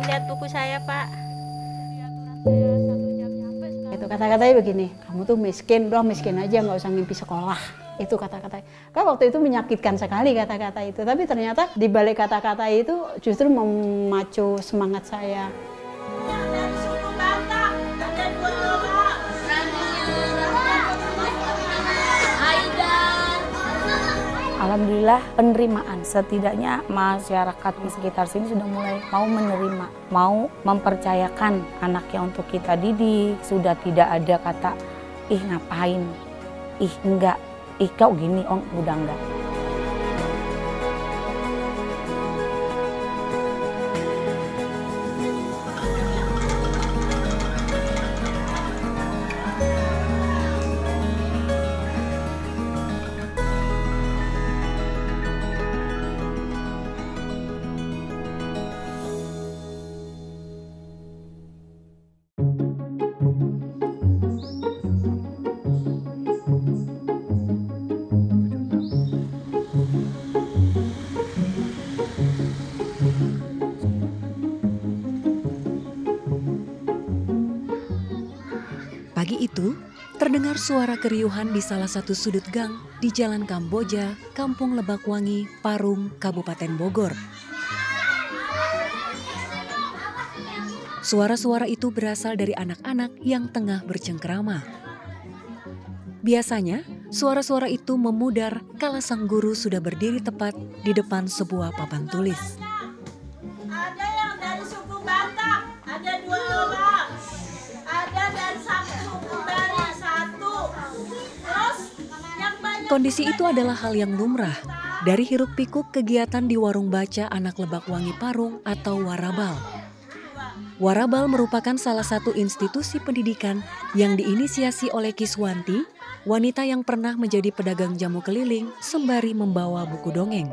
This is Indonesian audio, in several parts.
lihat buku saya, Pak. Itu kata-katanya begini, kamu tuh miskin, udah miskin aja, nggak usah mimpi sekolah. Itu kata-kata. Kan waktu itu menyakitkan sekali kata-kata itu. Tapi ternyata di balik kata-kata itu justru memacu semangat saya. Alhamdulillah penerimaan, setidaknya masyarakat di sekitar sini sudah mulai mau menerima, mau mempercayakan anaknya untuk kita didik. Sudah tidak ada kata, ih ngapain, ih enggak, ih kau gini, oh udah enggak. Pagi itu, terdengar suara keriuhan di salah satu sudut gang di Jalan Kamboja, Kampung Lebakwangi, Parung, Kabupaten Bogor. Suara-suara itu berasal dari anak-anak yang tengah bercengkrama. Biasanya, suara-suara itu memudar kala sang guru sudah berdiri tepat di depan sebuah papan tulis. Ada yang dari suku Batak, ada 2 orang. Ada dari suku Bali 1. Terus yang banyak. Kondisi itu adalah hal yang lumrah dari hiruk-pikuk kegiatan di warung baca anak Lebakwangi Parung atau Warabal. Warabal merupakan salah satu institusi pendidikan yang diinisiasi oleh Kiswanti, wanita yang pernah menjadi pedagang jamu keliling sembari membawa buku dongeng.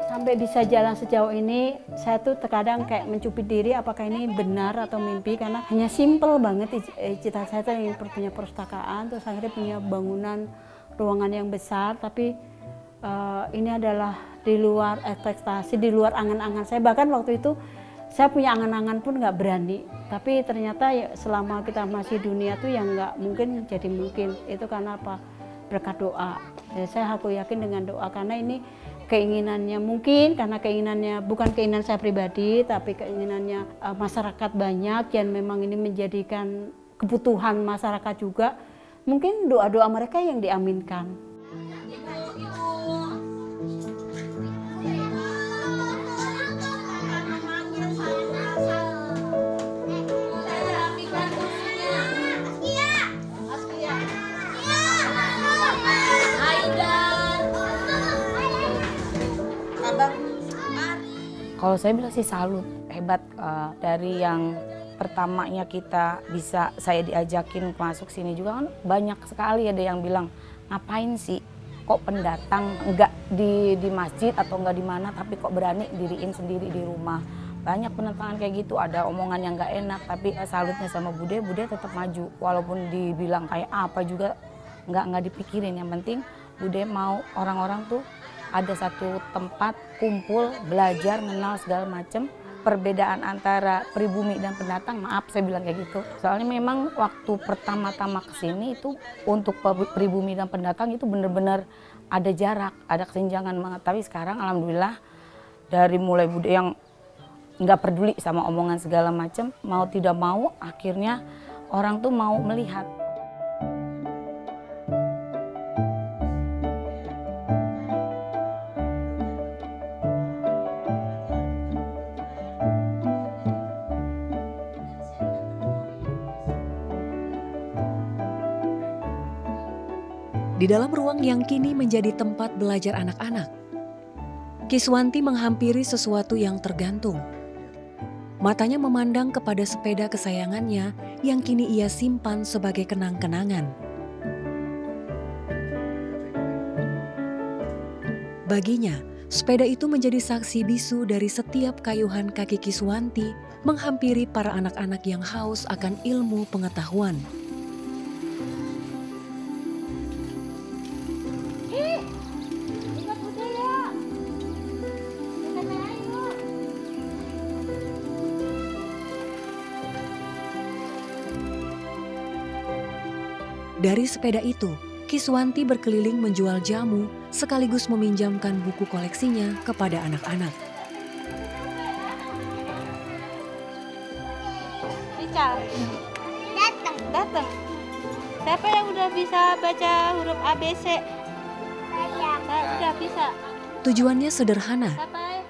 Sampai bisa jalan sejauh ini, saya tuh terkadang kayak mencubit diri apakah ini benar atau mimpi, karena hanya simple banget. Cita saya tuh ingin punya perpustakaan, terus akhirnya punya bangunan ruangan yang besar, tapi ini adalah di luar ekspektasi, di luar angan-angan saya. Bahkan waktu itu saya punya angan-angan pun nggak berani. Tapi ternyata ya, selama kita masih dunia tuh yang nggak mungkin jadi mungkin. Itu karena apa? Berkat doa. Ya, saya aku yakin dengan doa, karena ini keinginannya mungkin, karena keinginannya bukan keinginan saya pribadi, tapi keinginannya masyarakat banyak, dan memang ini menjadikan kebutuhan masyarakat juga. Mungkin doa-doa mereka yang diaminkan. Kalau saya bilang sih salut, hebat, dari yang pertamanya kita bisa, saya diajakin masuk sini juga kan banyak sekali ada yang bilang, ngapain sih kok pendatang enggak di masjid atau enggak di mana, tapi kok berani diriin sendiri di rumah. Banyak penentangan kayak gitu, ada omongan yang enggak enak, tapi salutnya sama Bude tetap maju. Walaupun dibilang kayak apa juga enggak dipikirin, yang penting Bude mau orang-orang tuh ada satu tempat kumpul, belajar, mengenal segala macam. Perbedaan antara pribumi dan pendatang, maaf saya bilang kayak gitu. Soalnya memang waktu pertama-tama kesini itu untuk pribumi dan pendatang itu benar-benar ada jarak, ada kesenjangan banget. Tapi sekarang alhamdulillah dari mulai Bude yang nggak peduli sama omongan segala macam, mau tidak mau akhirnya orang tuh mau melihat. Di dalam ruang yang kini menjadi tempat belajar anak-anak, Kiswanti menghampiri sesuatu yang tergantung. Matanya memandang kepada sepeda kesayangannya yang kini ia simpan sebagai kenang-kenangan. Baginya, sepeda itu menjadi saksi bisu dari setiap kayuhan kaki Kiswanti menghampiri para anak-anak yang haus akan ilmu pengetahuan. Dari sepeda itu, Kiswanti berkeliling menjual jamu sekaligus meminjamkan buku koleksinya kepada anak-anak. Richard, datang. Siapa yang udah bisa baca huruf ABC? Saya udah bisa. Tujuannya sederhana. Siapa?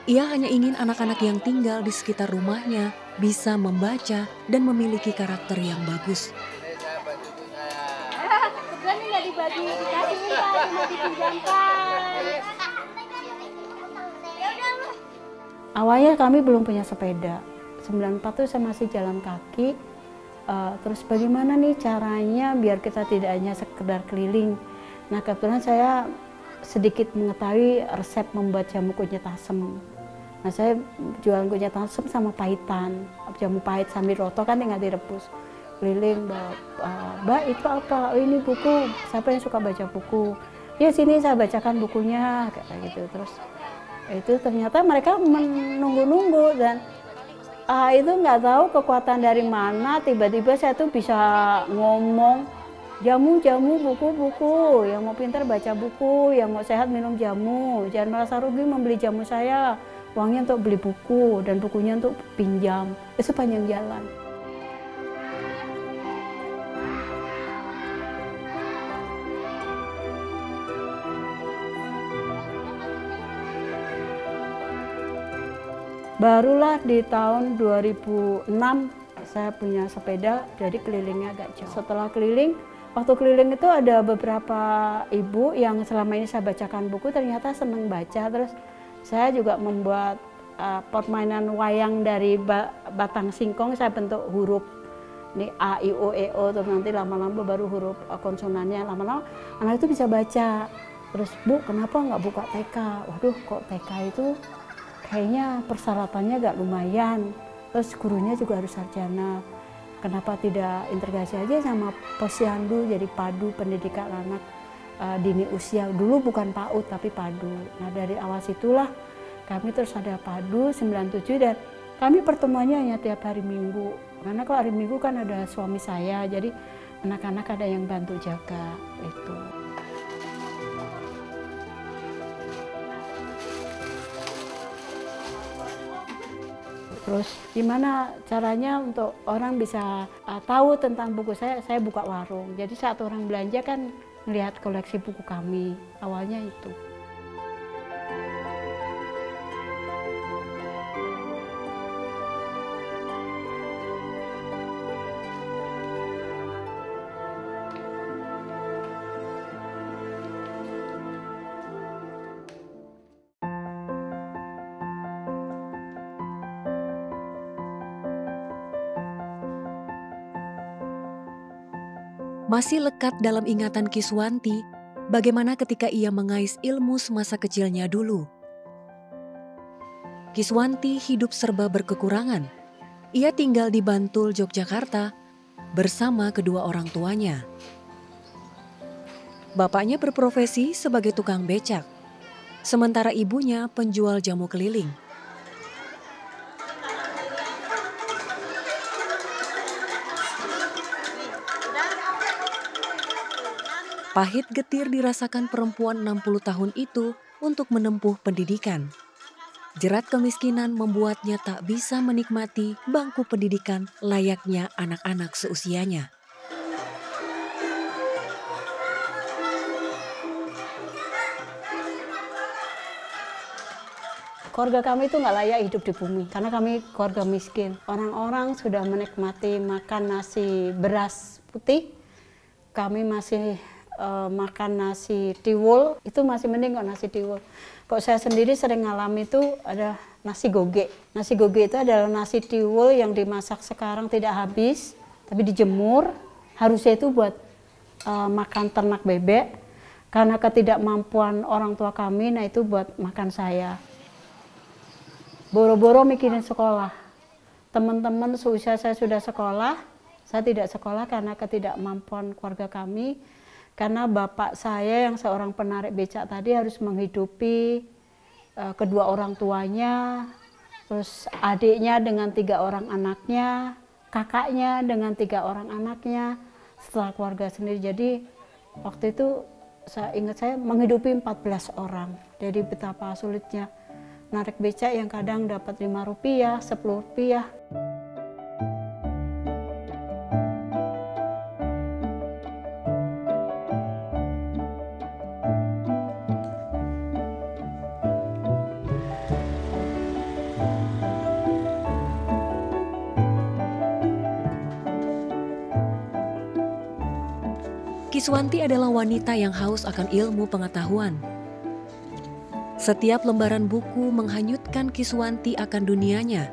Ia hanya ingin anak-anak yang tinggal di sekitar rumahnya bisa membaca dan memiliki karakter yang bagus. Kebetulan nggak dibagi, dikasih Pak, cuma dipinjamkan. Awalnya kami belum punya sepeda. 94 tuh saya masih jalan kaki. Terus bagaimana nih caranya biar kita tidak hanya sekedar keliling. Nah kebetulan saya sedikit mengetahui resep membuat jamu kunyit asem. Nah saya jualan kunyit asem sama pahitan. Jamu pahit sambil roto kan tinggal direbus. Keliling, Mbak itu apa? Oh, ini buku, siapa yang suka baca buku? Ya sini saya bacakan bukunya, kayak gitu. Terus itu ternyata mereka menunggu-nunggu dan itu nggak tahu kekuatan dari mana, tiba-tiba saya tuh bisa ngomong jamu, buku, yang mau pintar baca buku, yang mau sehat minum jamu, jangan merasa rugi membeli jamu saya, uangnya untuk beli buku dan bukunya untuk pinjam, itu sepanjang jalan. Barulah di tahun 2006 saya punya sepeda, jadi kelilingnya agak jauh. Setelah keliling, waktu keliling itu ada beberapa ibu yang selama ini saya bacakan buku ternyata senang baca. Terus saya juga membuat permainan wayang dari batang singkong, saya bentuk huruf. Ini A, I, O, E, O, terus nanti lama-lama baru huruf konsonannya. Lama-lama anak itu bisa baca. Terus, Bu, kenapa nggak buka TK? Waduh, kok TK itu kayaknya persyaratannya agak lumayan, terus gurunya juga harus sarjana. Kenapa tidak integrasi aja sama posyandu, jadi padu pendidikan anak dini usia. Dulu bukan PAUD tapi padu. Nah dari awal situlah kami terus ada padu 97 dan kami pertemuannya hanya tiap hari Minggu. Karena kalau hari Minggu kan ada suami saya, jadi anak-anak ada yang bantu jaga itu. Terus gimana caranya untuk orang bisa tahu tentang buku saya buka warung. Jadi saat orang belanja kan melihat koleksi buku kami, awalnya itu. Masih lekat dalam ingatan Kiswanti, bagaimana ketika ia mengais ilmu semasa kecilnya dulu. Kiswanti hidup serba berkekurangan. Ia tinggal di Bantul, Yogyakarta, bersama kedua orang tuanya. Bapaknya berprofesi sebagai tukang becak, sementara ibunya penjual jamu keliling. Pahit getir dirasakan perempuan 60 tahun itu untuk menempuh pendidikan. Jerat kemiskinan membuatnya tak bisa menikmati bangku pendidikan layaknya anak-anak seusianya. Keluarga kami itu nggak layak hidup di bumi, karena kami keluarga miskin. Orang-orang sudah menikmati makan nasi beras putih, kami masih makan nasi tiwul, itu masih mending kok nasi tiwul. Kok saya sendiri sering ngalami itu ada nasi goge. Nasi goge itu adalah nasi tiwul yang dimasak sekarang tidak habis, tapi dijemur. Harusnya itu buat makan ternak bebek, karena ketidakmampuan orang tua kami, nah itu buat makan saya. Boro-boro mikirin sekolah. Teman-teman seusia saya sudah sekolah, saya tidak sekolah karena ketidakmampuan keluarga kami. Karena bapak saya yang seorang penarik becak tadi harus menghidupi kedua orang tuanya, terus adiknya dengan 3 orang anaknya, kakaknya dengan 3 orang anaknya, setelah keluarga sendiri. Jadi waktu itu saya ingat saya menghidupi 14 orang. Jadi betapa sulitnya narik becak yang kadang dapat Rp5, Rp10. Kiswanti adalah wanita yang haus akan ilmu pengetahuan. Setiap lembaran buku menghanyutkan Kiswanti akan dunianya.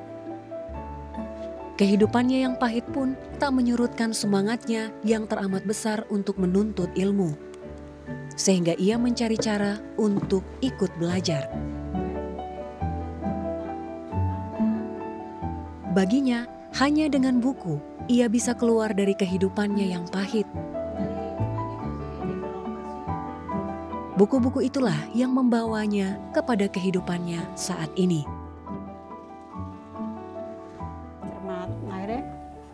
Kehidupannya yang pahit pun tak menyurutkan semangatnya yang teramat besar untuk menuntut ilmu. Sehingga ia mencari cara untuk ikut belajar. Baginya, hanya dengan buku, ia bisa keluar dari kehidupannya yang pahit. Buku-buku itulah yang membawanya kepada kehidupannya saat ini. Akhirnya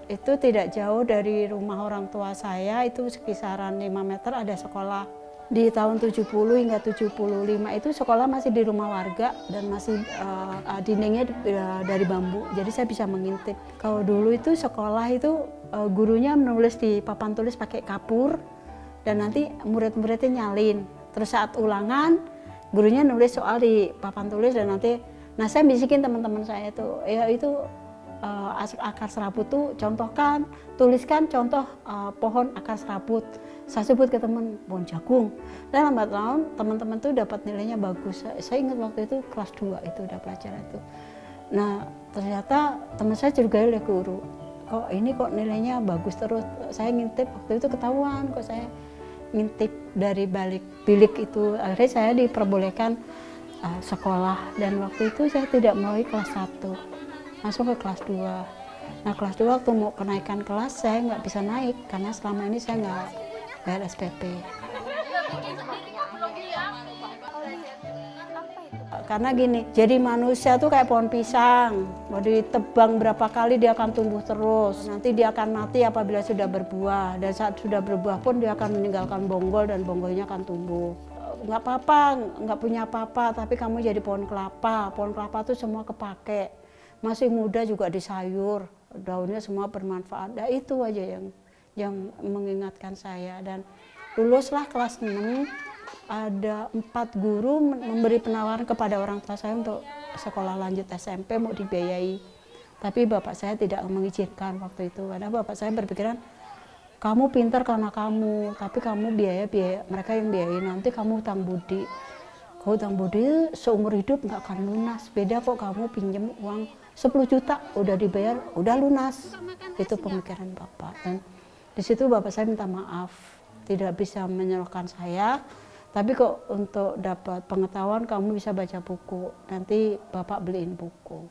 itu tidak jauh dari rumah orang tua saya, itu sekisaran 5 meter ada sekolah. Di tahun 70 hingga 75 itu sekolah masih di rumah warga dan masih dindingnya dari bambu, jadi saya bisa mengintip. Kalau dulu itu sekolah itu gurunya menulis di papan tulis pakai kapur dan nanti murid-muridnya nyalin. Terus saat ulangan, gurunya nulis soal di papan tulis dan nanti, saya bisikin teman-teman saya itu, ya itu akar serabut tuh contohkan, tuliskan contoh pohon akar serabut. Saya sebut ke teman, pohon jagung. Dan lambat laun teman-teman tuh dapat nilainya bagus. Saya ingat waktu itu kelas 2 itu udah pelajaran itu. Nah ternyata teman saya curigai oleh guru, kok ini kok nilainya bagus terus. Saya ngintip waktu itu ketahuan kok saya ngintip dari balik bilik itu. Akhirnya saya diperbolehkan sekolah dan waktu itu saya tidak melalui kelas 1, masuk ke kelas 2. Nah kelas 2 waktu mau kenaikan kelas saya nggak bisa naik karena selama ini saya nggak bayar SPP. Karena gini, jadi manusia tuh kayak pohon pisang, mau ditebang berapa kali dia akan tumbuh terus. Nanti dia akan mati apabila sudah berbuah, dan saat sudah berbuah pun dia akan meninggalkan bonggol dan bonggolnya akan tumbuh. Nggak apa-apa, nggak punya apa-apa, tapi kamu jadi pohon kelapa. Pohon kelapa tuh semua kepake, masih muda juga disayur, daunnya semua bermanfaat. Nah itu aja yang mengingatkan saya. Dan luluslah kelas 6. Ada 4 guru memberi penawaran kepada orang tua saya untuk sekolah lanjut SMP mau dibiayai. Tapi bapak saya tidak mengizinkan waktu itu, karena bapak saya berpikiran, kamu pintar karena kamu, tapi kamu biaya mereka yang biayai, nanti kamu hutang budi. Kalau hutang budi seumur hidup nggak akan lunas. Beda kok kamu pinjam uang 10 juta, udah dibayar, udah lunas. Itu pemikiran bapak. Dan di situ bapak saya minta maaf, tidak bisa menyalahkan saya. Tapi kok untuk dapat pengetahuan kamu bisa baca buku, nanti bapak beliin buku.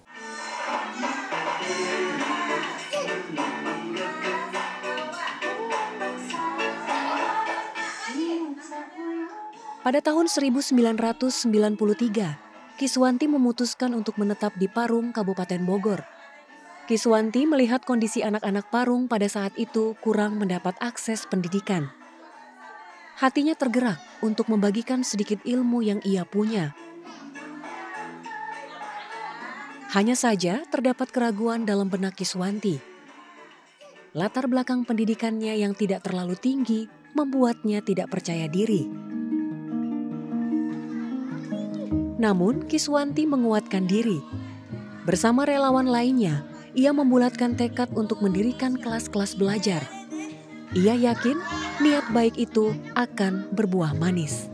Pada tahun 1993, Kiswanti memutuskan untuk menetap di Parung, Kabupaten Bogor. Kiswanti melihat kondisi anak-anak Parung pada saat itu kurang mendapat akses pendidikan. Hatinya tergerak untuk membagikan sedikit ilmu yang ia punya. Hanya saja terdapat keraguan dalam benak Kiswanti. Latar belakang pendidikannya yang tidak terlalu tinggi membuatnya tidak percaya diri. Namun Kiswanti menguatkan diri. Bersama relawan lainnya, ia membulatkan tekad untuk mendirikan kelas-kelas belajar. Ia yakin niat baik itu akan berbuah manis.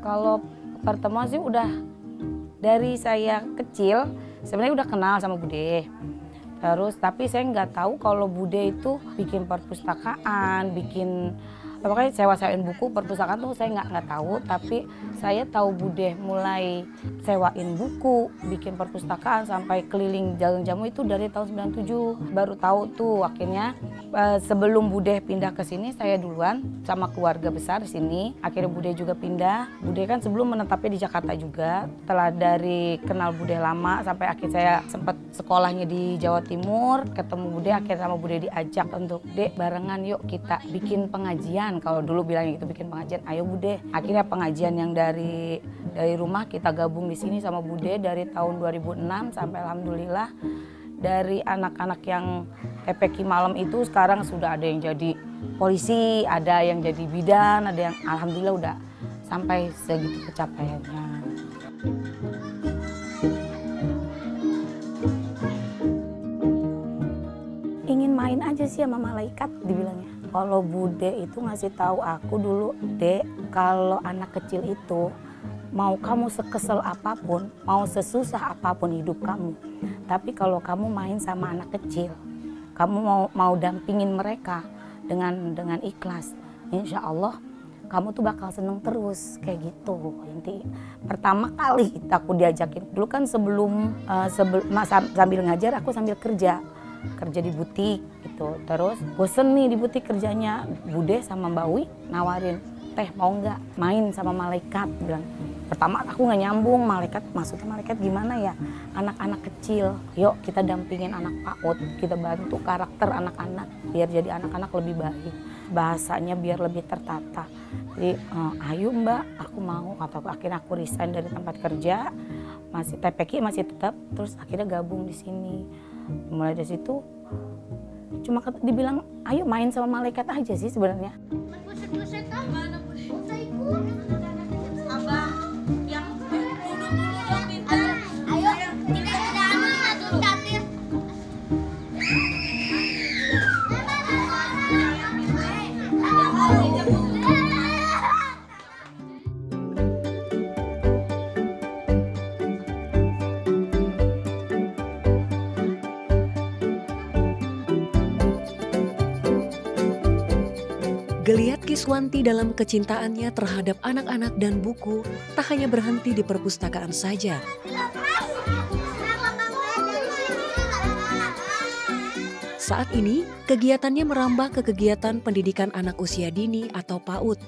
Kalau pertemuan sih udah dari saya kecil sebenarnya udah kenal sama Bude. Terus tapi saya nggak tahu kalau Bude itu bikin perpustakaan, bikin Pokoknya sewa-sewain buku, perpustakaan tuh saya nggak tahu, tapi saya tahu Bude mulai sewain buku, bikin perpustakaan sampai keliling Jalan Jamu itu dari tahun 97. Baru tahu tuh akhirnya sebelum Bude pindah ke sini saya duluan sama keluarga besar di sini. Akhirnya Bude juga pindah. Bude kan sebelum menetapnya di Jakarta juga. Setelah dari kenal Bude lama sampai akhir saya sempat sekolahnya di Jawa Timur, ketemu Bude, akhirnya sama Bude diajak untuk Dek barengan yuk kita bikin pengajian. Kalau dulu bilangnya gitu bikin pengajian, ayo Bude. Akhirnya pengajian yang dari rumah kita gabung di sini sama Bude dari tahun 2006 sampai alhamdulillah dari anak-anak yang TPQ malam itu sekarang sudah ada yang jadi polisi, ada yang jadi bidan, ada yang alhamdulillah udah sampai segitu pencapaiannya. Ingin main aja sih sama malaikat dibilangnya. Kalau Bude itu ngasih tahu aku dulu, Dek, kalau anak kecil itu mau kamu sekesel apapun, mau sesusah apapun hidup kamu, tapi kalau kamu main sama anak kecil, kamu mau dampingin mereka dengan ikhlas, insya Allah kamu tuh bakal seneng terus kayak gitu. Inti pertama kali aku diajakin dulu kan sebelum sambil ngajar aku sambil kerja di butik gitu. Terus bosen nih di butik kerjanya, Bude sama Mbak Wi nawarin, teh mau nggak main sama malaikat, bilang. Pertama aku nggak nyambung, maksudnya malaikat gimana ya, anak-anak kecil, yuk kita dampingin anak PAUD, kita bantu karakter anak-anak biar jadi anak-anak lebih baik, bahasanya biar lebih tertata. Jadi ayo Mbak, aku mau, kata aku. Akhirnya aku resign dari tempat kerja, masih TPQ masih tetap, terus akhirnya gabung di sini. Mulai dari situ cuma dibilang ayo main sama malaikat aja sih sebenarnya. Geliat Kiswanti dalam kecintaannya terhadap anak-anak dan buku tak hanya berhenti di perpustakaan saja. Saat ini, kegiatannya merambah ke kegiatan pendidikan anak usia dini atau PAUD.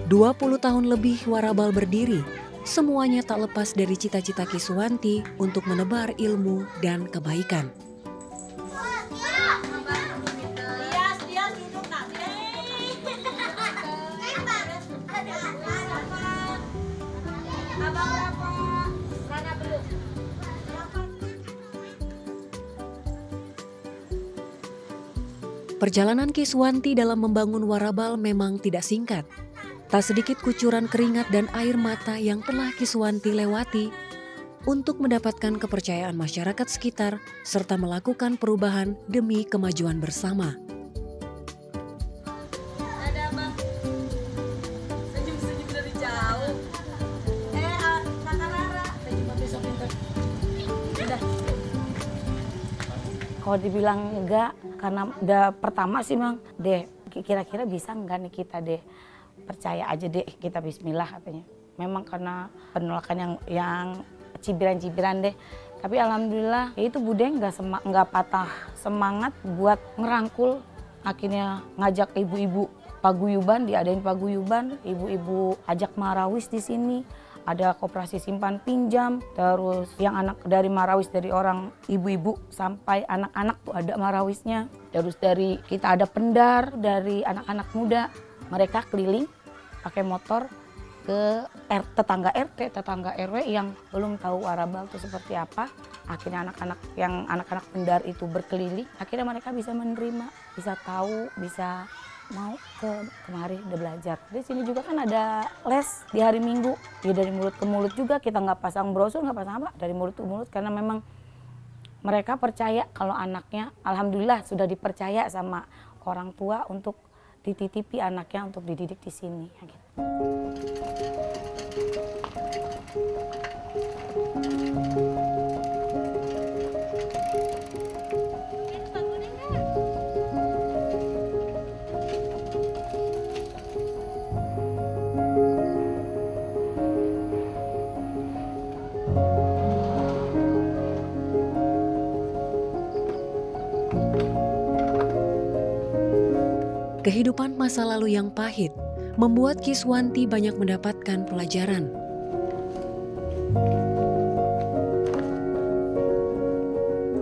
20 tahun lebih Warabal berdiri, semuanya tak lepas dari cita-cita Kiswanti untuk menebar ilmu dan kebaikan. Perjalanan Kiswanti dalam membangun Warabal memang tidak singkat. Tak sedikit kucuran keringat dan air mata yang telah Kiswanti lewati untuk mendapatkan kepercayaan masyarakat sekitar serta melakukan perubahan demi kemajuan bersama. Kalau dibilang enggak, karena udah pertama sih Mang, deh kira-kira bisa enggak nih kita deh, percaya aja deh kita bismillah katanya. Memang karena penolakan yang cibiran-cibiran deh, tapi alhamdulillah ya itu Bude nggak patah semangat buat ngerangkul, akhirnya ngajak ibu-ibu paguyuban, diadain paguyuban, ibu-ibu ajak marawis di sini. Ada koperasi simpan pinjam, terus yang anak dari marawis dari orang ibu-ibu sampai anak-anak tuh ada marawisnya. Terus dari kita ada pendar dari anak-anak muda, mereka keliling pakai motor ke tetangga RT, tetangga RW yang belum tahu Warabal itu seperti apa. Akhirnya anak-anak pendar itu berkeliling, akhirnya mereka bisa menerima, bisa tahu, bisa mau kemari udah belajar. Di sini juga kan ada les di hari Minggu. Ya dari mulut ke mulut juga, kita nggak pasang brosur, nggak pasang apa, dari mulut ke mulut karena memang mereka percaya kalau anaknya, alhamdulillah sudah dipercaya sama orang tua untuk dititipi anaknya untuk dididik di sini. Gitu. Kehidupan masa lalu yang pahit membuat Kiswanti banyak mendapatkan pelajaran.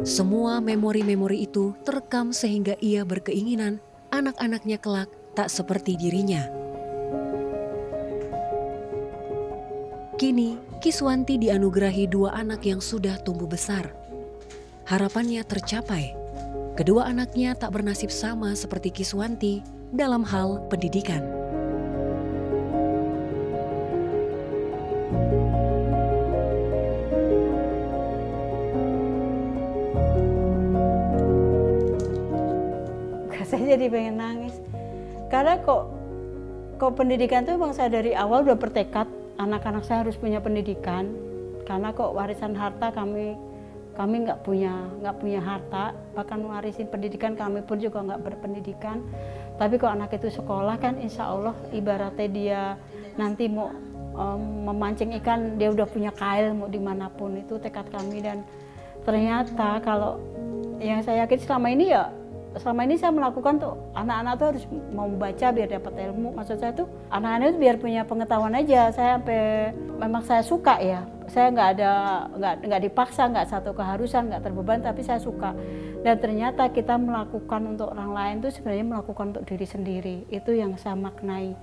Semua memori-memori itu terekam sehingga ia berkeinginan anak-anaknya kelak tak seperti dirinya. Kini, Kiswanti dianugerahi 2 anak yang sudah tumbuh besar. Harapannya tercapai. Kedua anaknya tak bernasib sama seperti Kiswanti dalam hal pendidikan. Saya jadi pengen nangis. Karena kok pendidikan tuh emang saya dari awal udah bertekad anak-anak saya harus punya pendidikan. Karena kok warisan harta kami nggak punya harta, bahkan warisin pendidikan kami pun juga nggak berpendidikan. Tapi kalau anak itu sekolah kan insya Allah ibaratnya dia nanti mau memancing ikan dia udah punya kail mau dimanapun, itu tekad kami. Dan ternyata kalau yang saya yakin selama ini saya melakukan tuh anak-anak tuh harus mau membaca biar dapat ilmu. Maksud saya tuh anak-anak itu biar punya pengetahuan aja. Saya memang saya suka ya. Saya nggak dipaksa, nggak satu keharusan, nggak terbeban, tapi saya suka. Dan ternyata kita melakukan untuk orang lain tuh sebenarnya melakukan untuk diri sendiri. Itu yang saya maknai.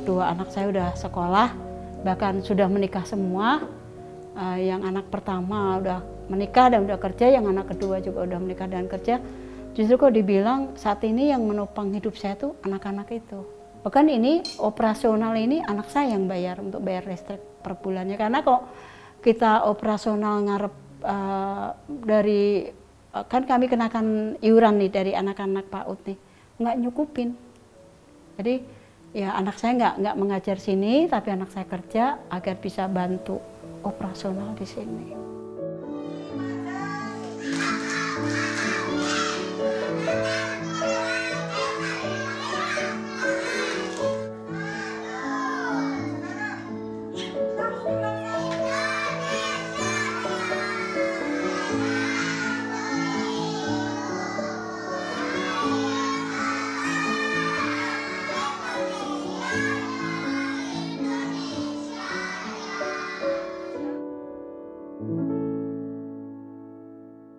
Dua anak saya udah sekolah, bahkan sudah menikah semua. Yang anak pertama udah menikah dan udah kerja, yang anak kedua juga udah menikah dan kerja. Justru kok dibilang saat ini yang menopang hidup saya tuh anak-anak itu. Bahkan ini operasional ini anak saya yang bayar untuk bayar listrik per bulannya. Karena kok kita operasional ngarep kan kami kenakan iuran nih dari anak-anak PAUD nih, nggak nyukupin. Jadi ya anak saya nggak mengajar sini, tapi anak saya kerja agar bisa bantu operasional di sini.